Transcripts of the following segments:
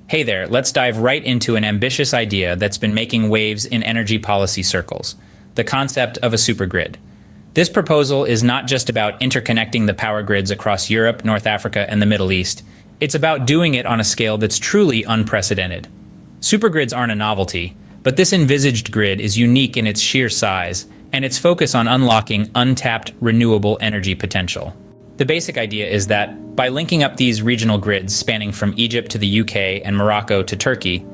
Hey there, let's dive right into an ambitious idea that's been making waves in energy policy circles: the concept of a supergrid. This proposal is not just about interconnecting the power grids across Europe, North Africa, and the Middle East. It's about doing it on a scale that's truly unprecedented. Supergrids aren't a novelty, but this envisaged grid is unique in its sheer size and its focus on unlocking untapped renewable energy potential. The basic idea is that by linking up these regional grids spanning from Egypt to the UK and Morocco to Turkey,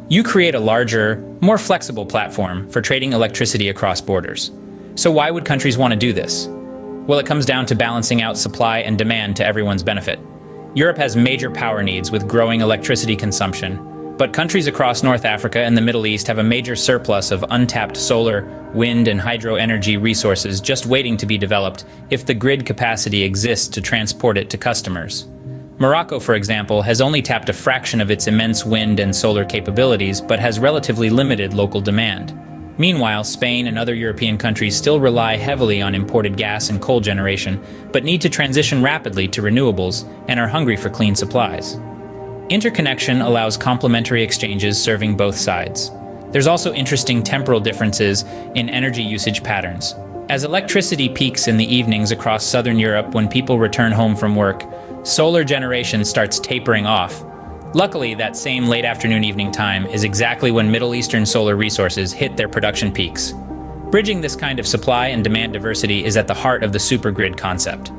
you create a larger, more flexible platform for trading electricity across borders. So why would countries want to do this? Well, it comes down to balancing out supply and demand to everyone's benefit. Europe has major power needs with growing electricity consumption, but countries across North Africa and the Middle East have a major surplus of untapped solar, wind, and hydro energy resources just waiting to be developed if the grid capacity exists to transport it to customers. Morocco, for example, has only tapped a fraction of its immense wind and solar capabilities, but has relatively limited local demand. Meanwhile, Spain and other European countries still rely heavily on imported gas and coal generation, but need to transition rapidly to renewables and are hungry for clean supplies. Interconnection allows complementary exchanges serving both sides. There's also interesting temporal differences in energy usage patterns. As electricity peaks in the evenings across southern Europe when people return home from work, solar generation starts tapering off. Luckily, that same late afternoon evening time is exactly when Middle Eastern solar resources hit their production peaks. Bridging this kind of supply and demand diversity is at the heart of the supergrid concept.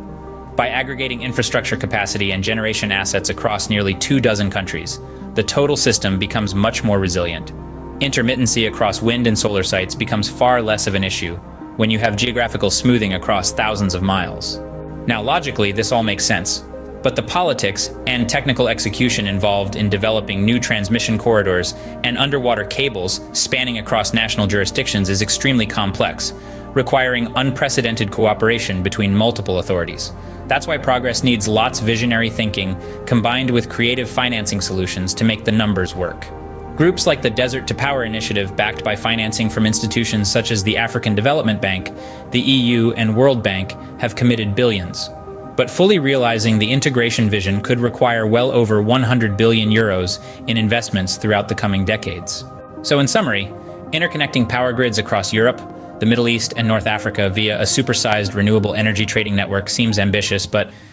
By aggregating infrastructure capacity and generation assets across nearly 24 countries, the total system becomes much more resilient. Intermittency across wind and solar sites becomes far less of an issue when you have geographical smoothing across thousands of miles. Now, logically, this all makes sense, but the politics and technical execution involved in developing new transmission corridors and underwater cables spanning across national jurisdictions is extremely complex, requiring unprecedented cooperation between multiple authorities. That's why progress needs lots of visionary thinking combined with creative financing solutions to make the numbers work. Groups like the Desert to Power Initiative, backed by financing from institutions such as the African Development Bank, the EU, and World Bank, have committed billions. But fully realizing the integration vision could require well over 100 billion euros in investments throughout the coming decades. So in summary, interconnecting power grids across Europe, the Middle East, and North Africa via a supersized renewable energy trading network seems ambitious, but